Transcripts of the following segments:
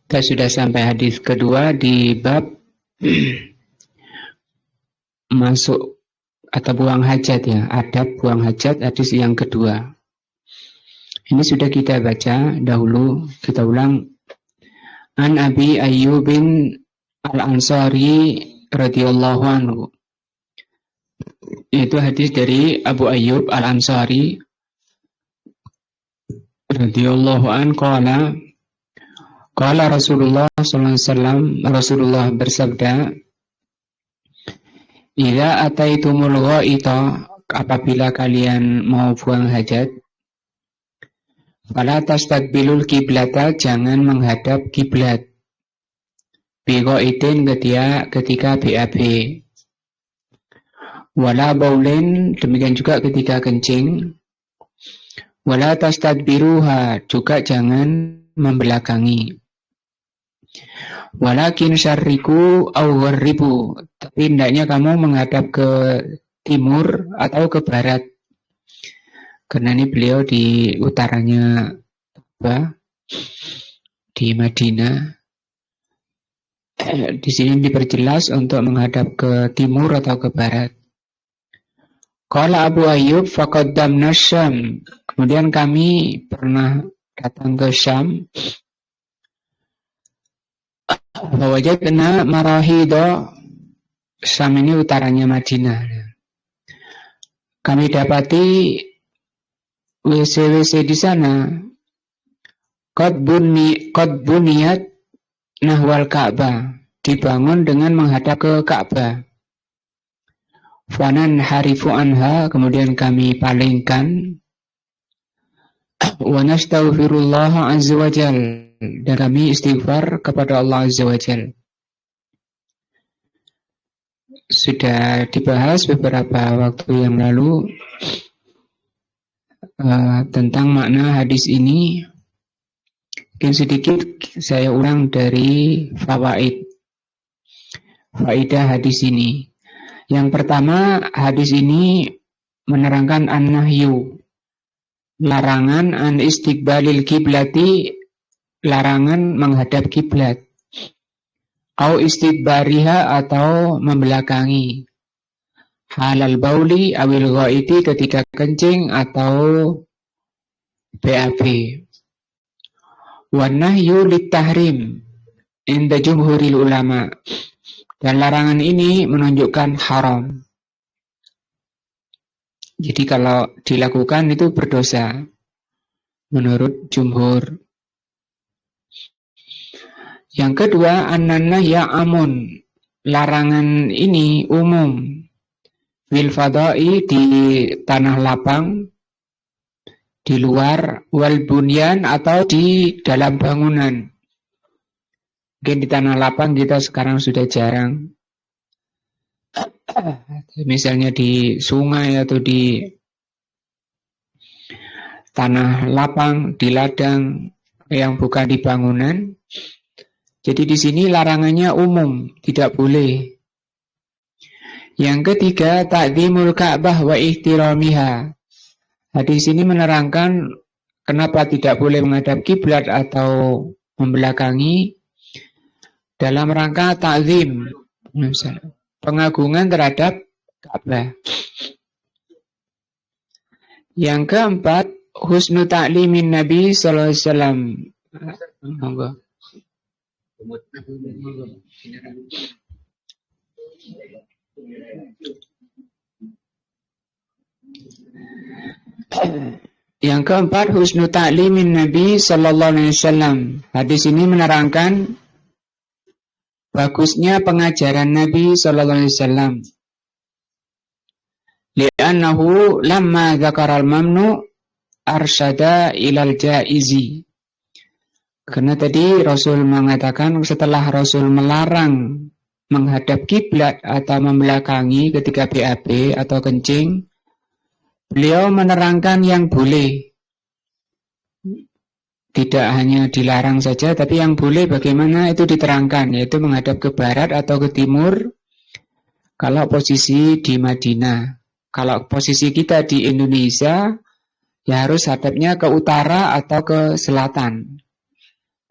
Kita sudah sampai hadis kedua di bab masuk atau buang hajat ya, adab buang hajat, hadis yang kedua. Ini sudah kita baca dahulu, kita ulang. An Abi Ayyubin Al-Ansari radhiyallahu anhu. Itu hadis dari Abu Ayyub Al-Ansari radhiyallahu anhu qala Rasulullah sallallahu alaihi wasallam, Rasulullah bersabda, "Idza ataitumul ghaita, apabila kalian mau buang hajat, fala tastaqbilul kiblata, jangan menghadap kiblat. Bi ghaitin ketika BAB. Wala baulin, demikian juga ketika kencing. Wala tastadbiruha, juga jangan membelakangi. Walakin syarriku aw gharribu, tapi hendaknya kamu menghadap ke timur atau ke barat." Karena ini beliau di utaranya di Madinah. Di sini diperjelas untuk menghadap ke timur atau ke barat. Qala Abu Ayyub faqaddamna Syam. Kemudian kami pernah datang ke Syam. Wajadna marahidha. Syam ini utaranya Madinah. Kami dapati WC-WC di sana qad buniyat nahwal Ka'bah, dibangun dengan menghadap ke Ka'bah. Fanan harifu anha, kemudian kami palingkan. Wa nastaghfirullah azza wa jal, dan kami istighfar kepada Allah azza wa jal. Sudah dibahas beberapa waktu yang lalu tentang makna hadis ini. Mungkin sedikit saya ulang dari faidah hadis ini. Yang pertama, hadis ini menerangkan an-nahyu, larangan an istiqbalil kiblati, larangan menghadap kiblat. Au istiqbariha, atau membelakangi. Halal bauli awil ghaiti, ketika kencing atau BAB. Wan nahyu litahrim inda jumhuril ulama, dan larangan ini menunjukkan haram. Jadi kalau dilakukan itu berdosa menurut jumhur. Yang kedua, an-nahya ya amun, larangan ini umum. Fil fadai, di tanah lapang, di luar, wal bunyan, atau di dalam bangunan. Mungkin di tanah lapang kita sekarang sudah jarang. Misalnya di sungai atau di tanah lapang, di ladang yang bukan di bangunan. Jadi di sini larangannya umum, tidak boleh. Yang ketiga, ta'dhimul Ka'bah wa ihtiramiha. Hadis ini menerangkan kenapa tidak boleh menghadap kiblat atau membelakangi dalam rangka ta'zim, pengagungan terhadap Ka'bah. Yang keempat, husnu ta'limin Nabi sallallahu alaihi wasallam. Monggo. Yang keempat, husnu ta'limin Nabi sallallahu alaihi wasallam. Hadis ini menerangkan bagusnya pengajaran Nabi sallallahu alaihi wasallam. Li'annahu lamma dzakaral mamnu arsyada ilal jaizi. Karena tadi Rasul mengatakan, setelah Rasul melarang menghadap kiblat atau membelakangi ketika BAB atau kencing, beliau menerangkan yang boleh. Tidak hanya dilarang saja, tapi yang boleh bagaimana itu diterangkan, yaitu menghadap ke barat atau ke timur kalau posisi di Madinah. Kalau posisi kita di Indonesia, ya harus hadapnya ke utara atau ke selatan.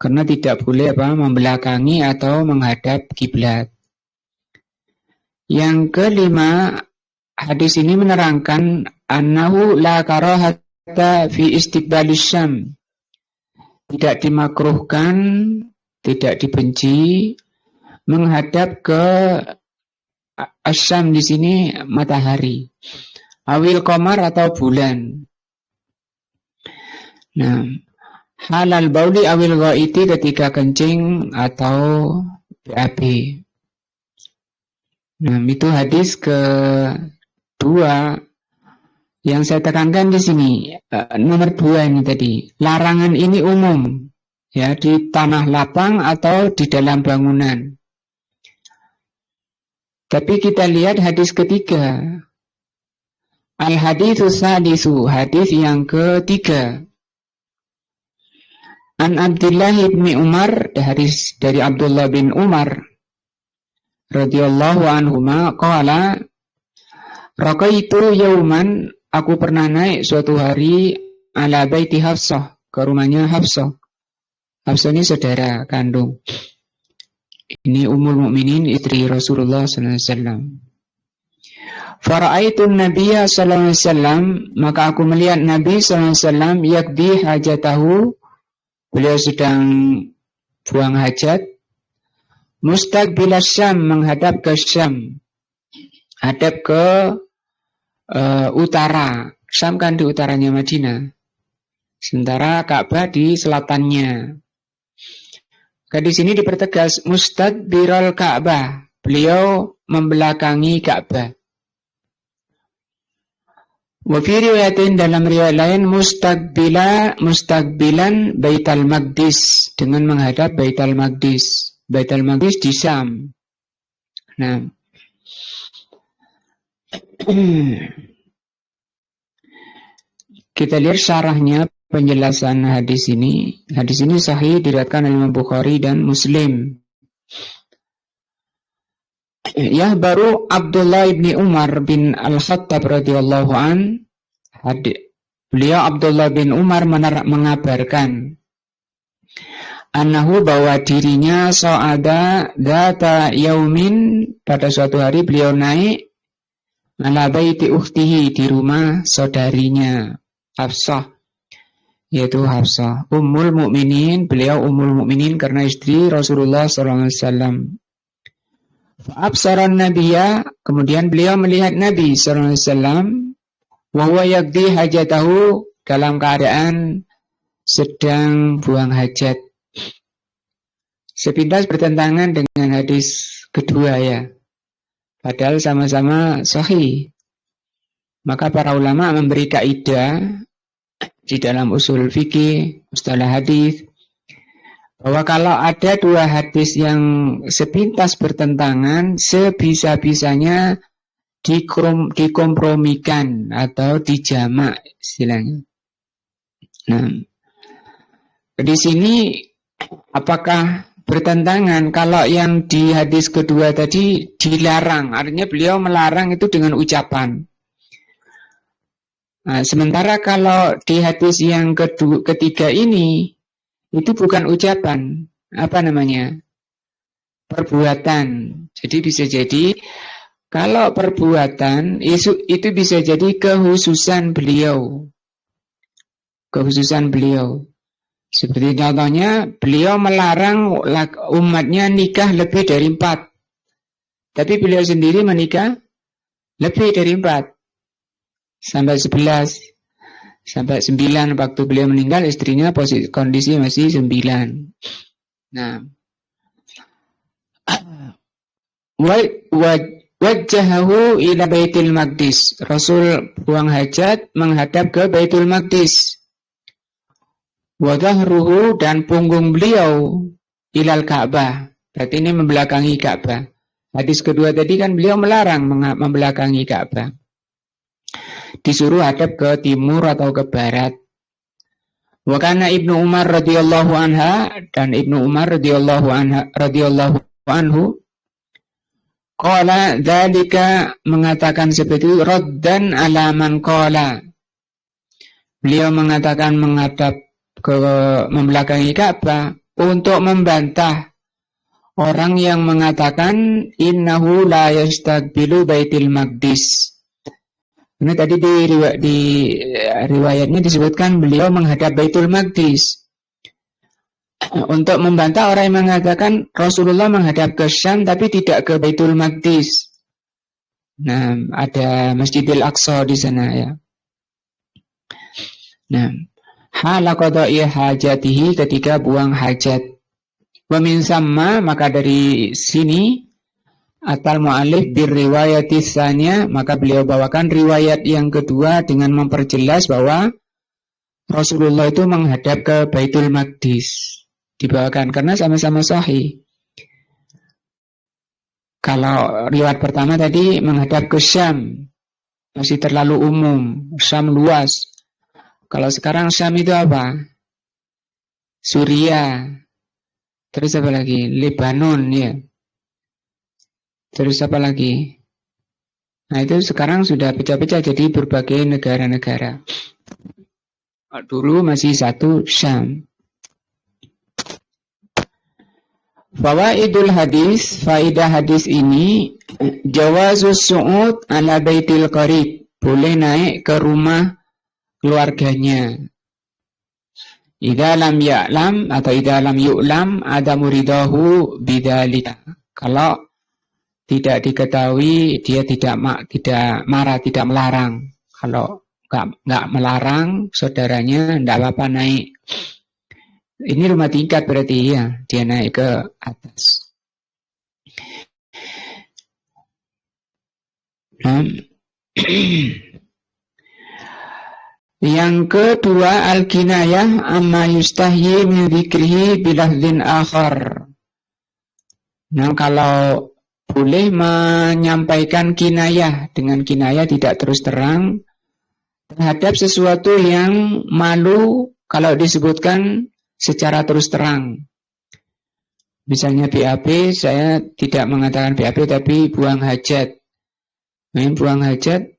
Karena tidak boleh membelakangi atau menghadap kiblat. Yang kelima, hadis ini menerangkan annahu la karahata fi istiqbalis syam. Tidak dimakruhkan, tidak dibenci menghadap ke asyam di sini matahari. Awil qamar atau bulan. Nah, halal bauli awil ghaiti ketika kencing atau BAB. Nah, itu hadis kedua yang saya tekankan di sini. Nomor 2 ini tadi. Larangan ini umum, ya, di tanah lapang atau di dalam bangunan. Tapi kita lihat hadis ketiga. Al-haditsus sadisu, hadis yang ketiga. An Abdullah bin Umar, hadis dari Abdullah bin Umar radhiyallahu anhuma qala raqaitu yauman, aku pernah naik suatu hari ala baiti Hafsah, ke rumahnya Hafsah. Hafsah ini saudara kandung. Ini Ummul Mukminin, istri Rasulullah sallallahu alaihi wasallam. Fara'aitu Nabiyya sallallahu alaihi wasallam, maka aku melihat Nabi sallallahu alaihi wasallam yakdi hajatahu, beliau sedang buang hajat. Mustaqbilas Syam, menghadap ke Syam, hadap ke utara. Syam kan di utaranya Madinah, sementara Ka'bah di selatannya. Di sini dipertegas mustaqbiral Ka'bah, beliau membelakangi Ka'bah. Wa fi riwayatin, dalam riwayat lain, mustaqbilan Baitul Maqdis, dengan menghadap Baitul Maqdis. Baitul Maqdis di Syam. Nah, kita lihat syarahnya, penjelasan hadis ini. Hadis ini sahih, diriwayatkan oleh Imam Bukhari dan Muslim. Ya, baru Abdullah bin Umar bin Al-Khattab radhiyallahu an, beliau Abdullah bin Umar mengabarkan annahu, bahwa dirinya so'ada data yaumin, pada suatu hari beliau naik ala baiti ukhtihi, di rumah saudarinya Hafsah, yaitu Hafsah Ummul Mukminin. Beliau Ummul Mukminin karena istri Rasulullah sallallahu alaihi wasallam. Fa'absaran Nabiyya, kemudian beliau melihat Nabi sallallahu alaihi wasallam, wa huwa yaqdi hajatahu, dalam keadaan sedang buang hajat. Sepintas bertentangan dengan hadis kedua, ya, padahal sama-sama sahih. Maka para ulama memberi kaidah di dalam usul fikih, mustalah hadis, bahwa kalau ada dua hadis yang sepintas bertentangan, sebisa-bisanya dikompromikan atau dijamak istilahnya. Nah, di sini apakah bertentangan? Kalau yang di hadis kedua tadi dilarang, artinya beliau melarang itu dengan ucapan. Nah, sementara kalau di hadis yang ketiga ini, itu bukan ucapan, apa namanya? Perbuatan. Jadi bisa jadi kalau perbuatan itu bisa jadi kehususan beliau. Kehususan beliau. Seperti contohnya, beliau melarang umatnya nikah lebih dari 4. Tapi beliau sendiri menikah lebih dari 4. Sampai 11. Sampai 9. Waktu beliau meninggal, istrinya kondisi masih 9. Nah. Wajjahahu ila Baitul Maqdis. Rasul buang hajat menghadap ke Baitul Maqdis. Wadahruhu, dan punggung beliau ilal Ka'bah. Berarti ini membelakangi Ka'bah. Hadis kedua tadi kan beliau melarang membelakangi Ka'bah. Disuruh hadap ke timur atau ke barat. Wa kana Ibnu Umar radhiyallahu anha, dan Ibnu Umar radhiyallahu anhu Qala dzalika mengatakan seperti itu raddan ala man qala. Beliau mengatakan menghadap ke membelakangi Ka'bah untuk membantah orang yang mengatakan innahu la yastaqbilu Baitul Maqdis. Ini tadi di riwayatnya disebutkan beliau menghadap Baitul Maqdis. Untuk membantah orang yang mengatakan Rasulullah menghadap ke Syam tapi tidak ke Baitul Maqdis. Nah, ada Masjidil Aqsa di sana ya. Nah, hala qada'i hajatihi ketika buang hajat. Wa min samma maka dari sini atal mu'allif bir riwayati tsaniya maka beliau bawakan riwayat yang kedua dengan memperjelas bahwa Rasulullah itu menghadap ke Baitul Maqdis. Dibawakan karena sama-sama sahih. Kalau riwayat pertama tadi menghadap ke Syam masih terlalu umum, Syam luas. Kalau sekarang Syam itu apa? Suriah. Terus apa lagi? Lebanon ya. Terus apa lagi? Nah itu sekarang sudah pecah-pecah jadi berbagai negara-negara. Dulu masih satu Syam. Fawaidul hadis, faidah hadis ini jawazus su'ud ala baitil qarib, boleh naik ke rumah keluarganya. Idza lam ya'lam atau idza lam yu'lam ada muridahu bidzalika. Kalau tidak diketahui dia tidak marah, tidak melarang. Kalau enggak melarang saudaranya enggak apa-apa naik. Ini rumah tingkat berarti ya, dia naik ke atas. Yang kedua al-kinayah amma yustahyi min dzikrihi bilafdzin akhar. Nah, kalau boleh menyampaikan kinayah dengan kinayah tidak terus terang terhadap sesuatu yang malu kalau disebutkan secara terus terang. Misalnya BAB, saya tidak mengatakan BAB tapi buang hajat. Nah, buang hajat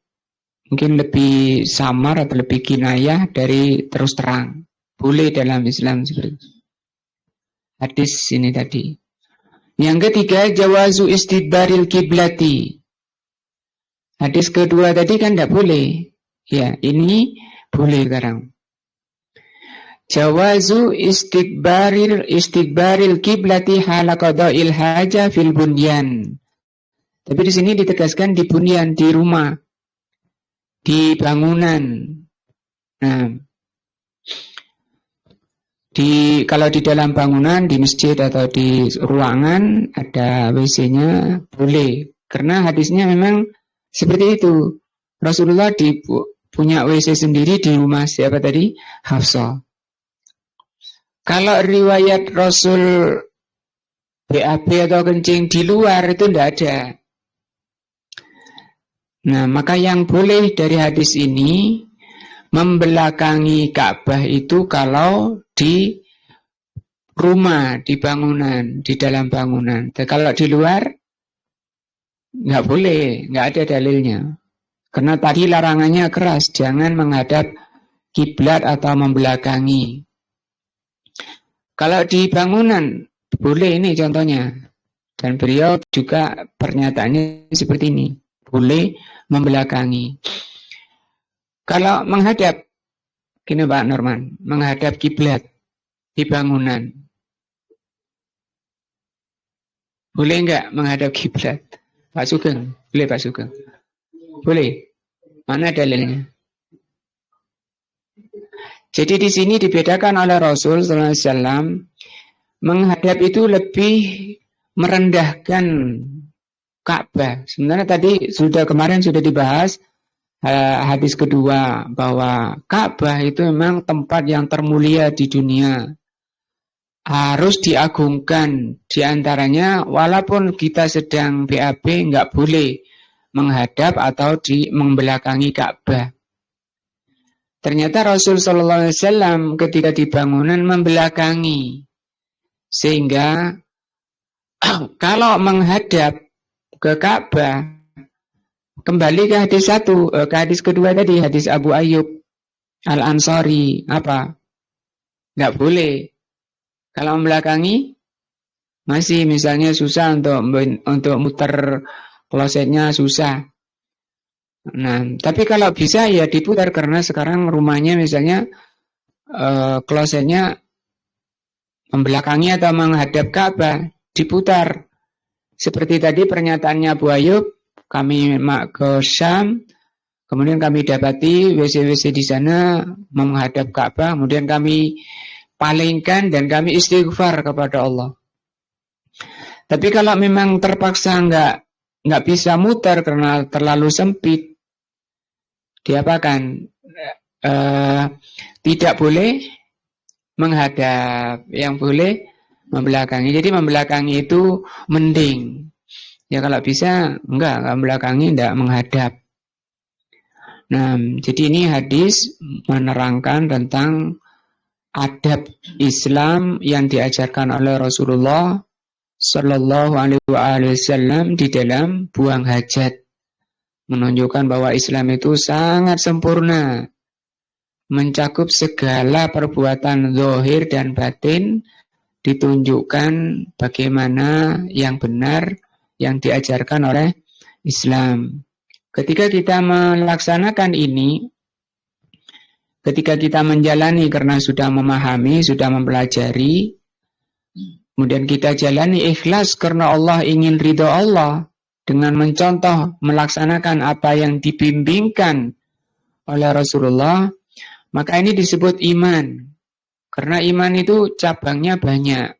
mungkin lebih samar atau lebih kinayah dari terus terang. Boleh dalam Islam seperti itu. Hadis ini tadi. Yang ketiga, jawazu istidbaril kiblati. Hadis kedua tadi kan tidak boleh. Ya, ini boleh sekarang. Jawazu istiqbaril kiblati hala qada'il haja fil bunyan. Tapi di sini ditegaskan di bunyan, di rumah, di bangunan. Nah, kalau di dalam bangunan, di masjid atau di ruangan ada WC-nya boleh. Karena hadisnya memang seperti itu. Rasulullah punya WC sendiri di rumah siapa tadi? Hafsah. Kalau riwayat Rasul BAB atau kencing di luar itu tidak ada. Nah, maka yang boleh dari hadis ini membelakangi Ka'bah itu kalau di rumah, di bangunan, di dalam bangunan. Dan kalau di luar nggak boleh, nggak ada dalilnya. Karena tadi larangannya keras, jangan menghadap kiblat atau membelakangi. Kalau di bangunan, boleh ini contohnya. Dan beliau juga pernyataannya seperti ini. Boleh membelakangi. Kalau menghadap, gini Pak Norman, menghadap kiblat di bangunan. Boleh enggak menghadap kiblat? Pak Sugeng, boleh Pak Sugeng? Boleh. Mana dalilnya? Jadi di sini dibedakan oleh Rasul sallallahu alaihi wasallam, menghadap itu lebih merendahkan Ka'bah. Sebenarnya tadi kemarin sudah dibahas hadis kedua bahwa Ka'bah itu memang tempat yang termulia di dunia. Harus diagungkan. Di antaranya walaupun kita sedang BAB enggak boleh menghadap atau membelakangi Ka'bah. Ternyata Rasul sallallahu alaihi wasallam ketika di bangunan membelakangi. Sehingga kalau menghadap ke Ka'bah. Kembali ke hadis ke hadis kedua tadi, hadis Abu Ayyub Al-Ansari, apa? Nggak boleh. Kalau membelakangi, masih misalnya susah untuk muter klosetnya susah. Nah, tapi kalau bisa ya diputar, karena sekarang rumahnya misalnya klosetnya membelakangi atau menghadap Ka'bah, diputar. Seperti tadi pernyataannya Abu Ayyub, kami ke Syam, kemudian kami dapati WC-WC di sana menghadap Ka'bah, kemudian kami palingkan dan kami istighfar kepada Allah. Tapi kalau memang terpaksa nggak bisa muter karena terlalu sempit, diapakan? Tidak boleh menghadap, yang boleh membelakangi. Jadi membelakangi itu mending. Ya kalau bisa enggak membelakangi, enggak menghadap. Nah, jadi ini hadis menerangkan tentang adab Islam yang diajarkan oleh Rasulullah Shallallahu Alaihi Wasallam di dalam buang hajat, menunjukkan bahwa Islam itu sangat sempurna, mencakup segala perbuatan zahir dan batin, ditunjukkan bagaimana yang benar yang diajarkan oleh Islam. Ketika kita melaksanakan ini, ketika kita menjalani karena sudah memahami, sudah mempelajari, kemudian kita jalani ikhlas karena Allah, ingin ridho Allah, dengan mencontoh melaksanakan apa yang dibimbingkan oleh Rasulullah, maka ini disebut iman. Karena iman itu cabangnya banyak.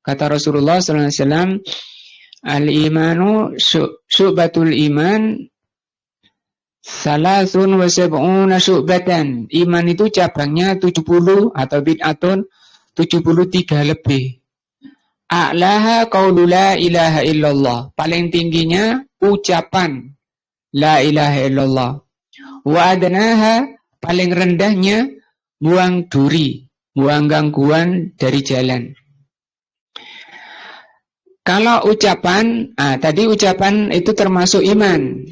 Kata Rasulullah SAW, al-imanu syu'batul iman salasun wa sab'una syu'batan. Iman itu cabangnya 70 atau bid'atun 73 lebih. A'laha qaulu la ilaha illallah. Paling tingginya ucapan la ilaha illallah. Wa adnaha, paling rendahnya buang duri, buang gangguan dari jalan. Kalau ucapan, tadi ucapan itu termasuk iman.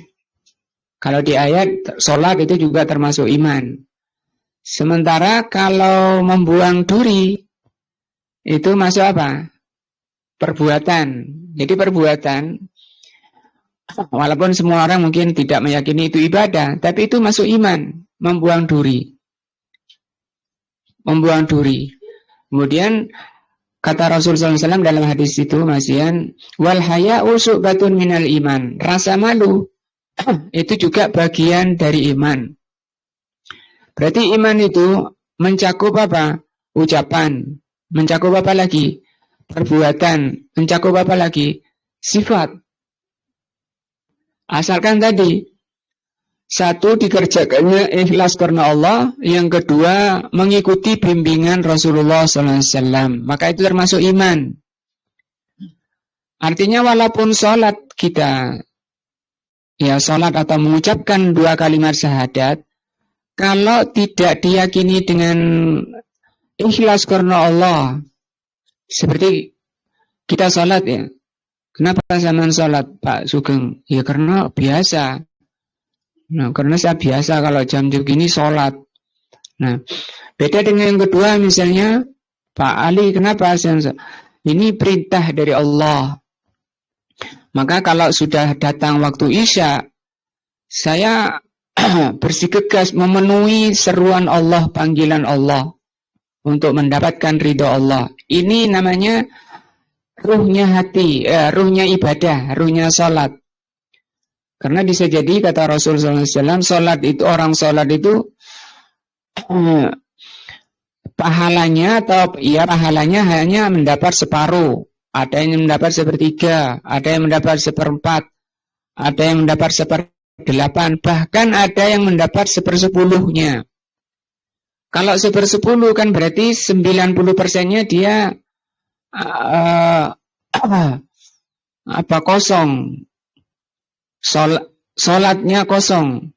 Kalau di ayat sholat itu juga termasuk iman. Sementara kalau membuang duri itu masuk apa? Perbuatan. Jadi perbuatan, walaupun semua orang mungkin tidak meyakini itu ibadah, tapi itu masuk iman, membuang duri. Membuang duri. Kemudian kata Rasulullah SAW dalam hadis itu, masian, wal haya'u syu'batun minal iman. Rasa malu itu juga bagian dari iman. Berarti iman itu mencakup apa? Ucapan. Mencakup apa lagi? Perbuatan. Mencakup apa lagi? Sifat. Asalkan tadi, satu, dikerjakannya ikhlas karena Allah. Yang kedua, mengikuti bimbingan Rasulullah SAW. Maka itu termasuk iman. Artinya walaupun sholat kita, ya sholat atau mengucapkan 2 kalimat syahadat, kalau tidak diyakini dengan ikhlas karena Allah, seperti kita sholat ya, kenapa zaman sholat Pak Sugeng? Ya karena biasa. Nah, karena saya biasa kalau jam segini sholat. Nah, beda dengan yang kedua, misalnya Pak Ali, kenapa saya? Ini perintah dari Allah. Maka kalau sudah datang waktu Isya, saya bersikeras memenuhi seruan Allah, panggilan Allah untuk mendapatkan ridho Allah. Ini namanya ruhnya hati, ruhnya ibadah, ruhnya sholat. Karena bisa jadi kata Rasulullah SAW, sholat itu, orang sholat itu pahalanya hanya mendapat separuh. Ada yang mendapat sepertiga, ada yang mendapat seperempat, ada yang mendapat seperdelapan, bahkan ada yang mendapat 1/10-nya. Kalau 1/10 kan berarti 90%-nya dia kosong. Sholatnya kosong.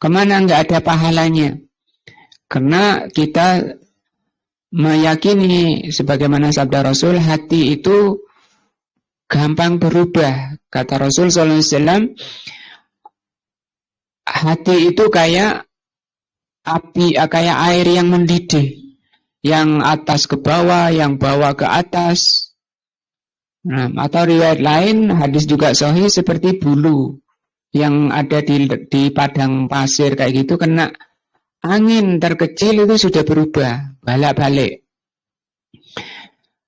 Kemana nggak ada pahalanya? Karena kita meyakini sebagaimana sabda Rasul, hati itu gampang berubah. Kata Rasul SAW, hati itu kayak api, kayak air yang mendidih. Yang atas ke bawah, yang bawah ke atas. Nah, atau riwayat lain, hadis juga sahih seperti bulu yang ada di padang pasir kayak gitu, kena angin terkecil itu sudah berubah, balik-balik.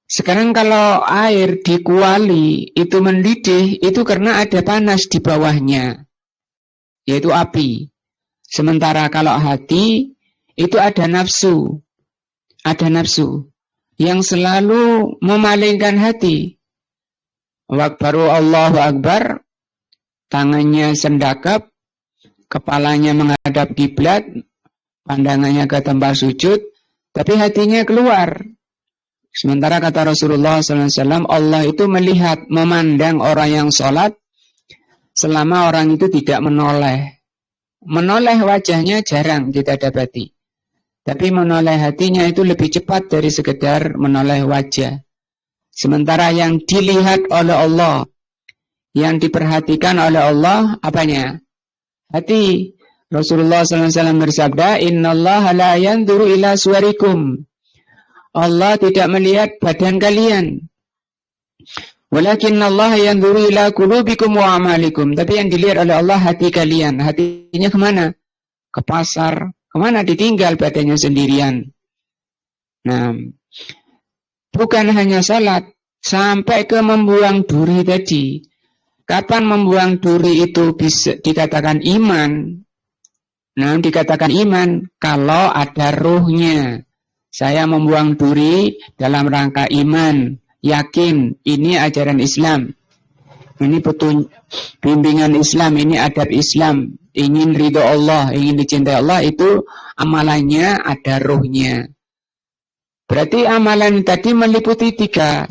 Sekarang kalau air di kuali itu mendidih, itu karena ada panas di bawahnya, yaitu api. Sementara kalau hati, itu ada nafsu yang selalu memalingkan hati. Wakbaru Allahu Akbar, tangannya sendakap, kepalanya menghadap kiblat, pandangannya ke tempat sujud, tapi hatinya keluar. Sementara kata Rasulullah SAW, Allah itu melihat, memandang orang yang sholat, selama orang itu tidak menoleh. Menoleh wajahnya jarang kita dapati. Tapi menoleh hatinya itu lebih cepat dari sekedar menoleh wajah. Sementara yang dilihat oleh Allah, yang diperhatikan oleh Allah, apanya? Hati. Rasulullah SAW bersabda, Innallaha la yanzuru ila suwarikum. Allah tidak melihat badan kalian. Walakin Allah yanzuru ila qulubikum wa amalikum. Tapi yang dilihat oleh Allah hati kalian. Hatinya kemana? Ke pasar. Kemana ditinggal badannya sendirian? Nah, bukan hanya salat, sampai ke membuang duri tadi. Kapan membuang duri itu bisa dikatakan iman? Nah, dikatakan iman kalau ada ruhnya. Saya membuang duri dalam rangka iman, yakin ini ajaran Islam. Ini bimbingan Islam, ini adab Islam. Ingin ridho Allah, ingin dicintai Allah, itu amalannya ada ruhnya. Berarti amalan tadi meliputi 3,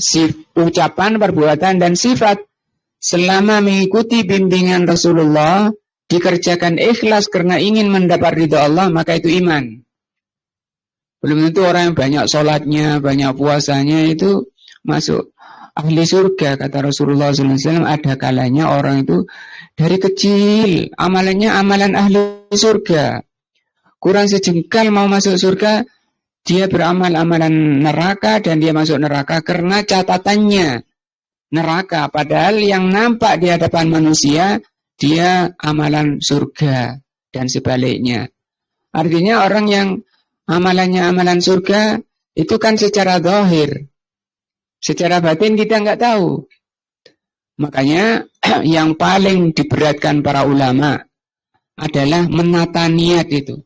ucapan, perbuatan, dan sifat. Selama mengikuti bimbingan Rasulullah, dikerjakan ikhlas karena ingin mendapat ridho Allah, maka itu iman. Belum tentu orang yang banyak sholatnya, banyak puasanya itu masuk ahli surga. Kata Rasulullah SAW, ada kalanya orang itu dari kecil amalannya amalan ahli surga. Kurang sejengkal mau masuk surga, dia beramal amalan neraka dan dia masuk neraka karena catatannya neraka. Padahal yang nampak di hadapan manusia, dia amalan surga dan sebaliknya. Artinya orang yang amalannya amalan surga, itu kan secara zahir. Secara batin kita nggak tahu. Makanya yang paling diberatkan para ulama adalah menata niat itu.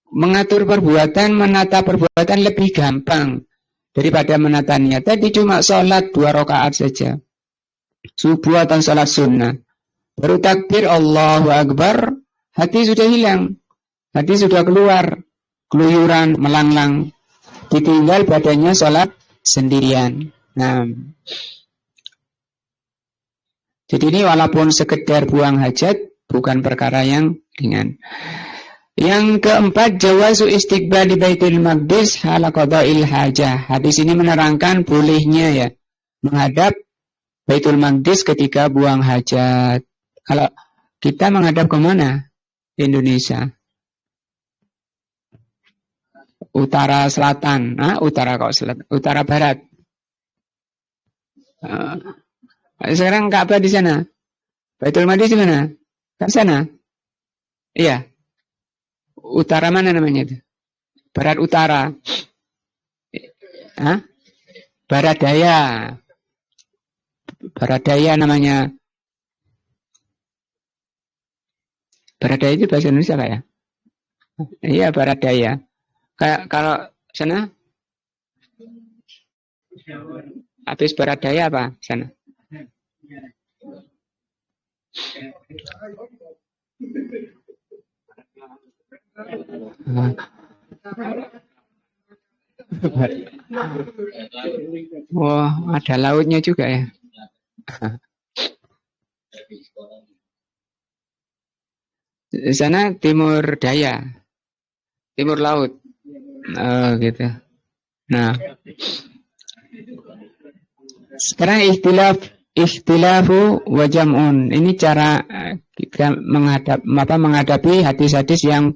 Mengatur perbuatan, menata perbuatan lebih gampang daripada menata niat. Tadi cuma sholat 2 rakaat saja. Subuh atau sholat sunnah. Baru takbir Allahu Akbar, hati sudah hilang. Hati sudah keluar. Keluyuran, melanglang. Ditinggal badannya sholat sendirian. Nah, jadi ini walaupun sekedar buang hajat, bukan perkara yang ringan. Yang keempat, jawazu istiqbali Baitul Maqdis hala qada'il hajah. Hadis ini menerangkan bolehnya ya menghadap Baitul Maqdis ketika buang hajat. Kalau kita menghadap ke mana? Indonesia. Utara selatan, utara kok selatan, utara barat. Sekarang Ka'bah di sana. Baitul Maqdis di mana? Kan sana. Iya. Utara mana namanya itu? Barat utara. Barat daya. Barat daya namanya. Barat daya itu bahasa Indonesia Pak ya? Iya, barat daya. Kayak kalau sana habis barat daya apa sana? Wah, ada lautnya juga ya. Di sana timur daya, timur laut. Oh, gitu. Nah, Sekarang ikhtilafu wa jam'un. Ini cara kita menghadapi hadis-hadis yang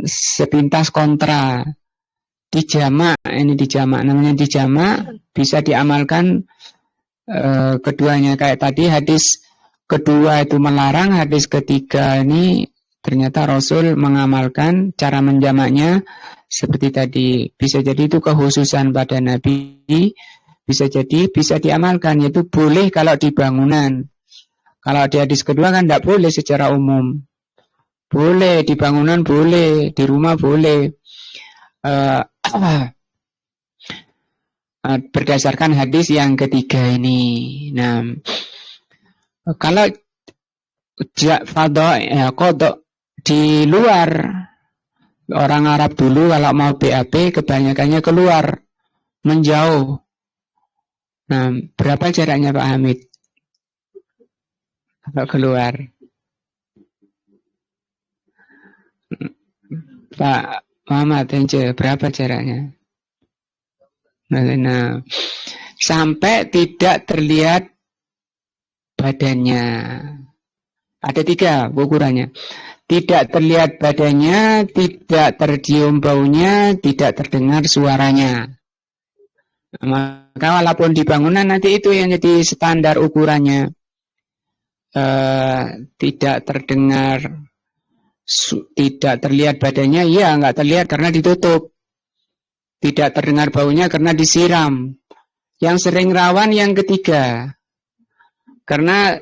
sepintas kontra. Dijamak, ini dijamak, namanya dijamak, bisa diamalkan keduanya. Kayak tadi hadis kedua itu melarang, hadis ketiga ini ternyata Rasul mengamalkan cara menjamaknya seperti tadi. Bisa jadi itu kekhususan pada Nabi, bisa jadi bisa diamalkan, yaitu boleh kalau di bangunan. Kalau di hadis kedua kan tidak boleh secara umum. Boleh di bangunan, boleh di rumah, boleh. Berdasarkan hadis yang ketiga ini. Nah, kalau kodok di luar, orang Arab dulu kalau mau BAB kebanyakannya keluar, menjauh. Nah, berapa jaraknya Pak Hamid? Kalau keluar, Pak Muhammad Ence, berapa jaraknya? Nah, sampai tidak terlihat badannya. Ada 3 ukurannya. Tidak terlihat badannya, tidak tercium baunya, tidak terdengar suaranya. Maka walaupun di bangunan nanti itu yang jadi standar ukurannya. Tidak terdengar, tidak terlihat badannya, ya nggak terlihat karena ditutup. Tidak terdengar baunya karena disiram. Yang sering rawan yang ketiga. Karena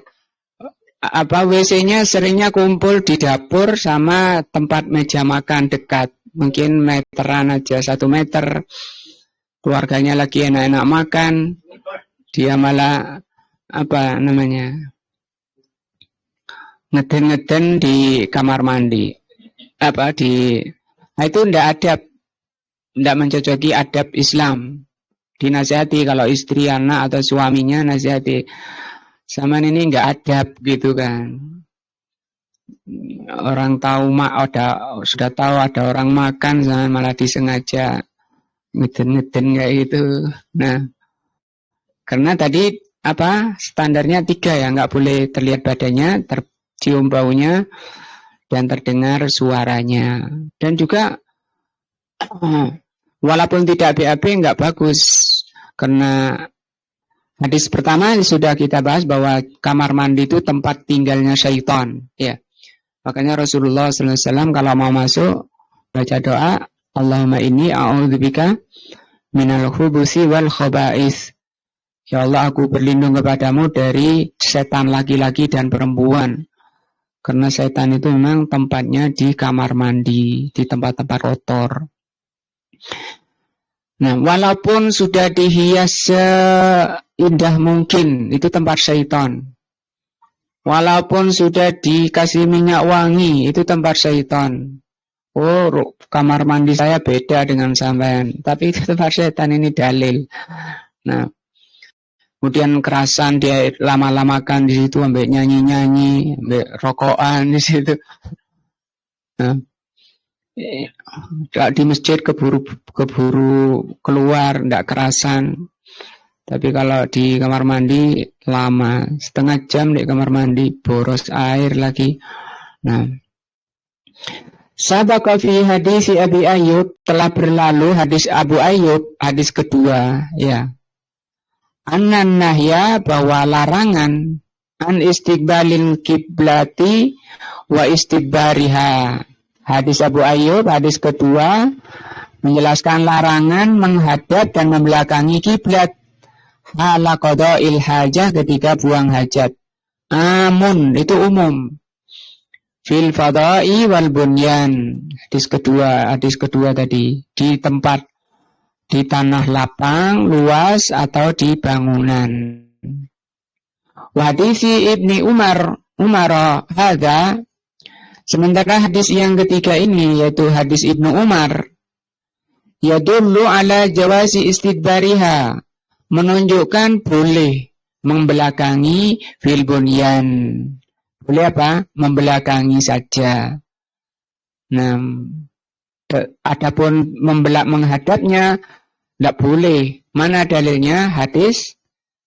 WC-nya seringnya kumpul di dapur sama tempat meja makan dekat. Mungkin meteran aja, 1 meter. Keluarganya lagi enak-enak makan. Dia malah ngeden-ngeden di kamar mandi. Nah itu ndak adab. Ndak mencocoki adab Islam. Dinasihati kalau istri, anak atau suaminya nasihati. Sama ini nggak adab gitu kan. Orang tahu sudah tahu ada orang makan, jangan malah disengaja ngeden-ngeden kayak gitu. Nah, karena tadi standarnya 3 ya, nggak boleh terlihat badannya, tercium baunya, dan terdengar suaranya. Dan juga walaupun tidak BAB nggak bagus, karena hadis pertama sudah kita bahas bahwa kamar mandi itu tempat tinggalnya syaitan. Ya, makanya Rasulullah SAW kalau mau masuk baca doa, Allahumma inni a'udzubika minal khubusi wal khaba'is. Ya Allah, aku berlindung kepadamu dari setan laki-laki dan perempuan. Karena setan itu memang tempatnya di kamar mandi, di tempat-tempat kotor. Nah, walaupun sudah dihias seindah mungkin, itu tempat syaitan. Walaupun sudah dikasih minyak wangi, itu tempat syaitan. Oh, kamar mandi saya beda dengan sampean, tapi itu tempat syaitan, ini dalil. Nah, kemudian kerasan dia lama-lamakan di situ, ambek nyanyi-nyanyi, ambek rokokan di situ. Nah, di masjid keburu keluar, ndak kerasan. Tapi kalau di kamar mandi lama, setengah jam di kamar mandi, boros air lagi. Nah, sabaqa fi hadis Abi Ayyub, telah berlalu hadis Abu Ayyub, hadis kedua, ya. Anan nahya, bahwa larangan an istiqbalil kiblati wa istidbariha. Hadis Abu Ayyub, hadis kedua, menjelaskan larangan menghadap dan membelakangi kiblat hala qada'il hajah, ketika buang hajat. Amun, itu umum. Fil fada'i wal bunyan. Hadis kedua tadi, di tempat, di tanah lapang, luas, atau di bangunan. Hadisi Ibni Umar hadza. Sementara hadis yang ketiga ini, yaitu hadis Ibnu Umar, yadullu ala jawazi istidbariha, menunjukkan boleh membelakangi fil bunyan. Boleh membelakangi saja. Nah, adapun menghadapnya Tidak boleh. Mana dalilnya? Hadis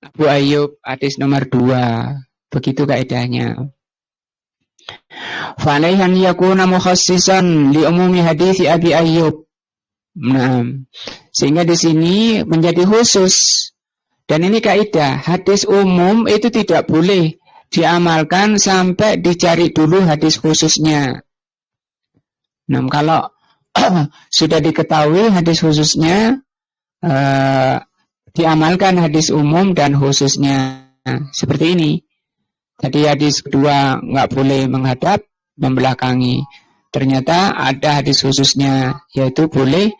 Abu Ayyub, hadis nomor 2. Begitu kaidahnya. Falaihan yakuna mukhassisan li umumi hadis Abi Ayyub. Nah, sehingga di sini menjadi khusus. Dan ini kaidah, hadis umum itu tidak boleh diamalkan sampai dicari dulu hadis khususnya. Nah, kalau sudah diketahui hadis khususnya, diamalkan hadis umum dan khususnya. Seperti ini. Tadi hadis kedua nggak boleh menghadap, membelakangi. Ternyata ada hadis khususnya, yaitu boleh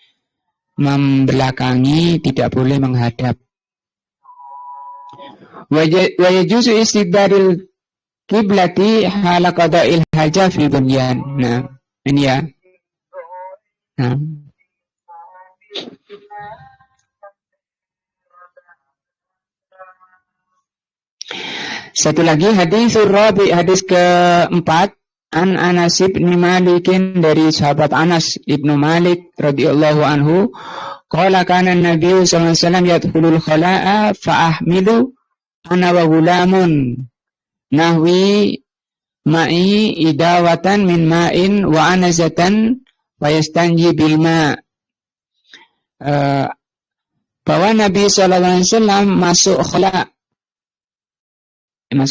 membelakangi, tidak boleh menghadap. Wa yajuzu istidbaril kiblati hala qada'il haja fi bunyan. Nah, ini ya. Nah. Satu lagi hadis Rabi, hadis keempat, an Anas bin Malikin, dari sahabat Anas ibnu Malik radhiyallahu anhu, qala kana Nabi sallallahu alaihi wasallam yadkhulul khala'a fa ahmilu ana wa gulamun nahwi ma'i idawatan min ma'in wa anazatan wa yastanji bil ma'. Bahwa Nabi sallallahu alaihi wasallam masuk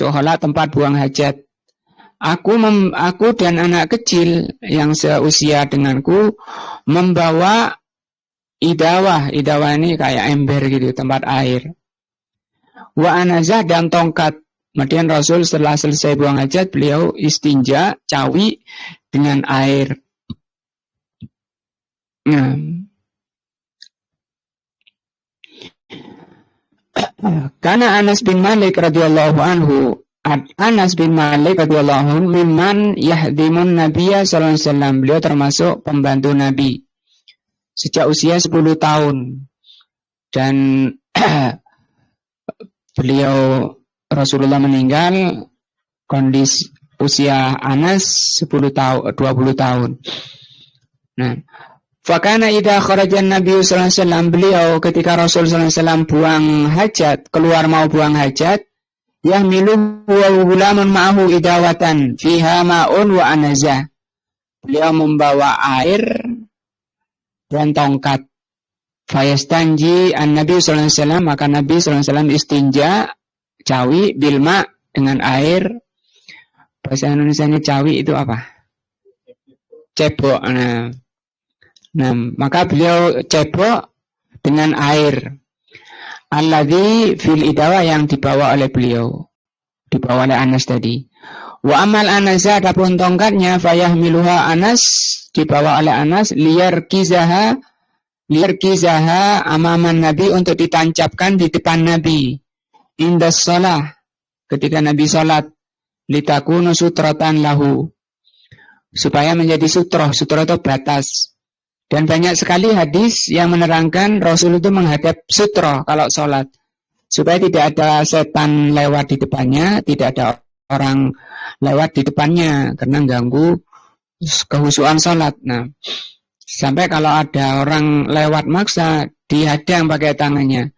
khala tempat buang hajat. Aku dan anak kecil yang seusia denganku membawa idawah. Idawah ini kayak ember gitu, tempat air. Wa anazah, dan tongkat. Kemudian Rasul setelah selesai buang hajat, beliau istinja, cawi dengan air. Karena Anas bin Malik radhiyallahu anhu, mimman yahdimun Nabiya sallallahu alaihi wasallam. Beliau termasuk pembantu Nabi sejak usia 10 tahun. Dan beliau, Rasulullah meninggal kondisi usia Anas 10 tahun, 20 tahun. Nah, fakana idza kharajan Nabi sallallahu alaihi wasallam, beliau ketika Rasul sallallahu alaihi wasallam buang hajat, keluar mau buang hajat, yahmilu wa gulamun ma'ahu idawatan fiha ma'un wa anaza. Beliau membawa air dan tongkat. Fayastanji an-Nabi sallallahu alaihi wasallam, maka Nabi sallallahu alaihi wasallam istinja, cawi bilma, dengan air. Bahasa Indonesianya cawi itu apa? Cebok. Nah, maka beliau cebok dengan air. Alladzi fil idawa, yang dibawa oleh beliau, dibawa oleh Anas tadi. Wa amal Anasa, adapun tongkatnya, fayahmiluha Anas, dibawa oleh Anas, liyarkizaha amaman Nabi, untuk ditancapkan di depan Nabi. Indas shalah, ketika Nabi salat, litakunu sutratan lahu, supaya menjadi sutroh. Sutroh itu batas. Dan banyak sekali hadis yang menerangkan Rasul itu menghadap sutroh kalau sholat, supaya tidak ada setan lewat di depannya, tidak ada orang lewat di depannya karena ganggu kehusuan sholat. Nah, sampai kalau ada orang lewat maksa, dihadang pakai tangannya.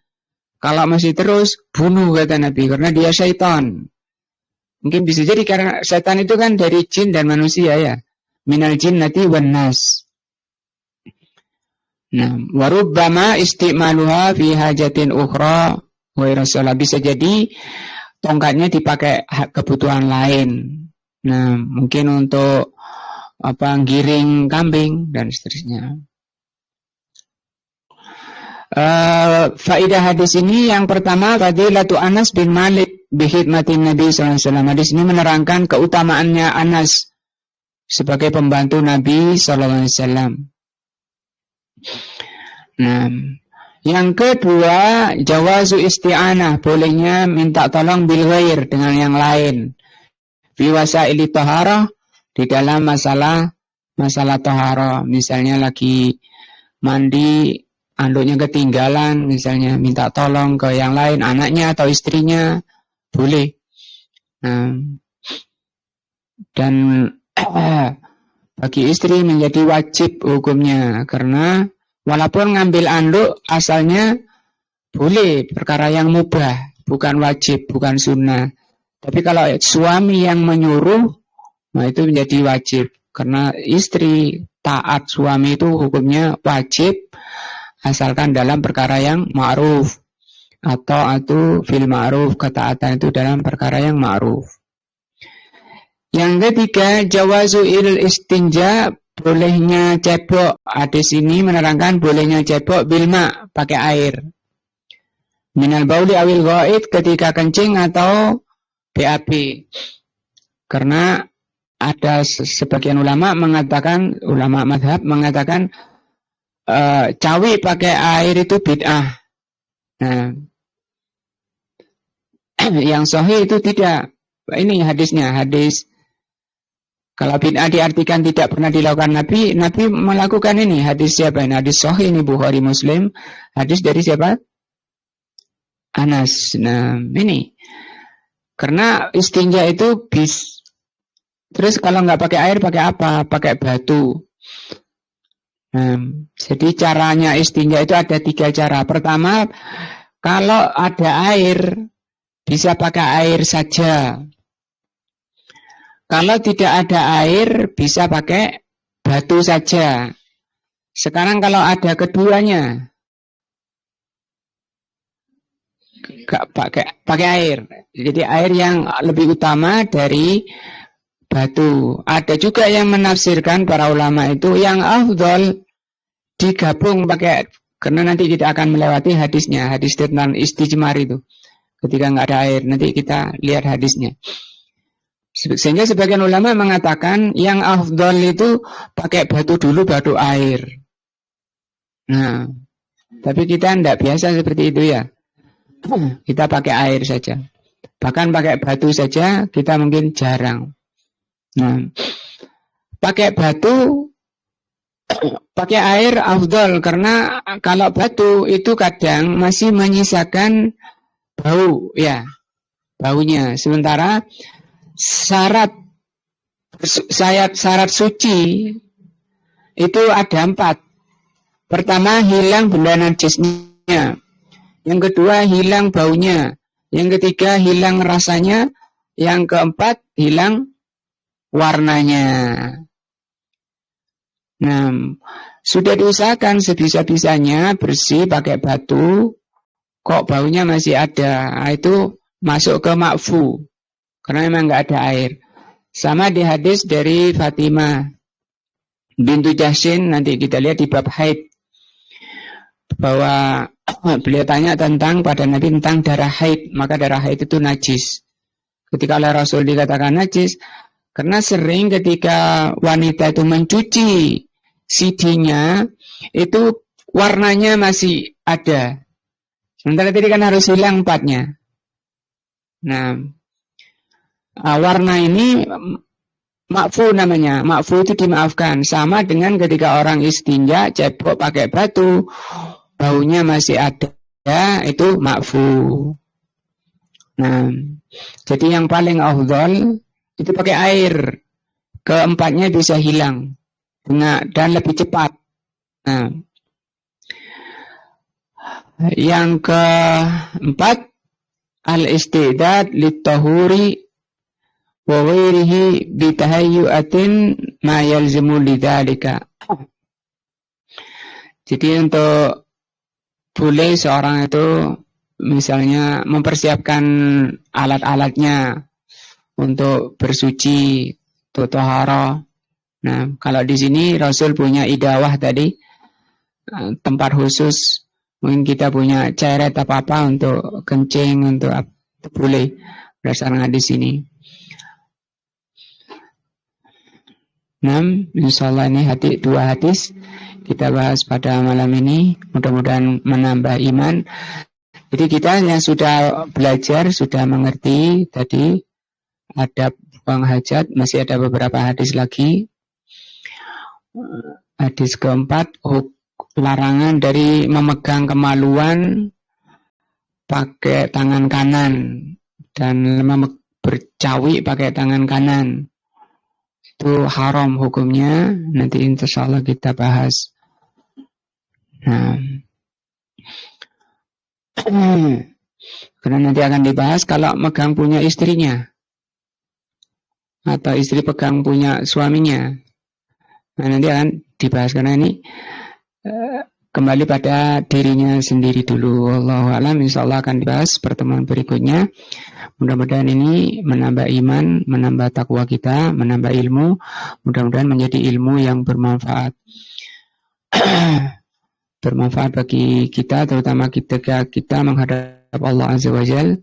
Kalau masih terus, bunuh, kata Nabi, karena dia syaitan. Mungkin bisa jadi karena setan itu kan dari jin dan manusia ya. Minal jinnati wan nas. Nah, warubbama istimaluha fi hajatin ukhra wa rasulullah, bisa jadi tongkatnya dipakai kebutuhan lain. Nah, mungkin untuk giring kambing dan seterusnya. Faedah hadis ini yang pertama, fadilatu Anas bin Malik bi khidmatin Nabi sallallahu alaihi wasallam. Hadis ini menerangkan keutamaannya Anas sebagai pembantu Nabi sallallahu alaihi wasallam. Nah, yang kedua, jawazu isti'anah, bolehnya minta tolong bil ghair, dengan yang lain. Fi wasaili taharah, di dalam masalah taharah. Misalnya lagi mandi, anduknya ketinggalan, misalnya minta tolong ke yang lain, anaknya atau istrinya, boleh. Nah, dan bagi istri menjadi wajib hukumnya, karena Walaupun ngambil anduk asalnya boleh, perkara yang mubah, bukan wajib, bukan sunnah. Tapi kalau suami yang menyuruh, nah itu menjadi wajib. Karena istri taat suami itu hukumnya wajib, asalkan dalam perkara yang ma'ruf. Atau fil ma'ruf, ketaatan itu dalam perkara yang ma'ruf. Yang ketiga, jawazu il istinja, bolehnya cebok. Hadis ini menerangkan bolehnya cebok bilma, pakai air. Minal bauli awil ghaid, ketika kencing atau BAB. Karena ada sebagian ulama mengatakan, ulama madhab mengatakan cawi pakai air itu bid'ah. Nah, yang sahih itu tidak. Ini hadisnya, hadis. Kalau bid'ah diartikan tidak pernah dilakukan Nabi, Nabi melakukan ini. Hadis siapa ini? Hadis sahih ini Bukhari Muslim. Hadis dari siapa? Anas. Nah, ini. Karena istinja itu terus kalau nggak pakai air, pakai apa? Pakai batu. Nah, jadi caranya istinja itu ada 3 cara. Pertama, kalau ada air, bisa pakai air saja. Kalau tidak ada air, bisa pakai batu saja. Sekarang kalau ada keduanya, pakai air. Jadi air yang lebih utama dari batu. Ada juga yang menafsirkan para ulama itu yang afdol digabung pakai, karena nanti kita akan melewati hadisnya, hadis tentang istijmar itu. Ketika nggak ada air, nanti kita lihat hadisnya. Sehingga sebagian ulama mengatakan yang afdal itu pakai batu dulu baru air. Nah, tapi kita tidak biasa seperti itu ya. Kita pakai air saja. Bahkan pakai batu saja kita mungkin jarang. Nah, pakai batu, pakai air afdal, karena kalau batu itu kadang masih menyisakan bau ya, baunya. Sementara syarat suci itu ada 4. Pertama, hilang benda najisnya. Yang kedua, hilang baunya. Yang ketiga, hilang rasanya. Yang keempat, hilang warnanya. Nah, sudah diusahakan sebisa-bisanya bersih pakai batu, kok baunya masih ada. Nah, itu masuk ke makfu. Karena memang nggak ada air. Sama di hadis dari Fatimah bintu Jahsyin, nanti kita lihat di bab haid, bahwa beliau tanya tentang pada Nabi tentang darah haid, maka darah haid itu najis. Ketika oleh Rasul dikatakan najis, karena sering ketika wanita itu mencuci sidinya, itu warnanya masih ada. Sementara tadi kan harus hilang 4-nya. Nah, warna ini makfu namanya. Makfu itu dimaafkan. Sama dengan ketika orang istinja cebok pakai batu, baunya masih ada, itu makfu. Nah, jadi yang paling afdal itu pakai air. Keempatnya bisa hilang dan lebih cepat. Nah, yang keempat, al-istidad lit-tahuri wa ghairihi bi tahayyu'atin ma yalzimu lidzalika. Jadi untuk boleh seorang itu misalnya mempersiapkan alat-alatnya untuk bersuci, untuk taharah. Nah, kalau di sini Rasul punya idawah tadi, tempat khusus, mungkin kita punya cairan apa-apa untuk kencing, untuk apa, itu boleh berdasarkan hadis ini. Nah, insyaallah ini 2 hadis kita bahas pada malam ini, mudah-mudahan menambah iman. Jadi kita yang sudah belajar, sudah mengerti tadi adab buang hajat, masih ada beberapa hadis lagi. Hadis keempat, larangan dari memegang kemaluan pakai tangan kanan dan bercawi pakai tangan kanan. Itu haram hukumnya, nanti insyaallah kita bahas. Nah, karena nanti akan dibahas kalau megang punya istrinya atau istri pegang punya suaminya. Nah, nanti akan dibahas karena ini kembali pada dirinya sendiri dulu. Wallahu a'lam, insyaallah akan dibahas pertemuan berikutnya. Mudah-mudahan ini menambah iman, menambah takwa kita, menambah ilmu. Mudah-mudahan menjadi ilmu yang bermanfaat. Bermanfaat bagi kita, terutama ketika kita menghadap Allah Azza wa Jalla,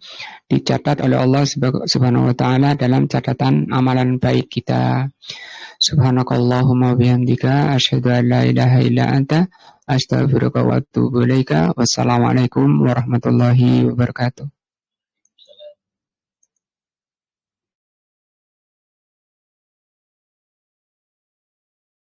dicatat oleh Allah Subhanahu wa taala dalam catatan amalan baik kita. Subhanakallahumma bihamdika asyhadu an la ilaha illa anta astaghfiruka wa atubu ilaika. Wassalamualaikum warahmatullahi wabarakatuh.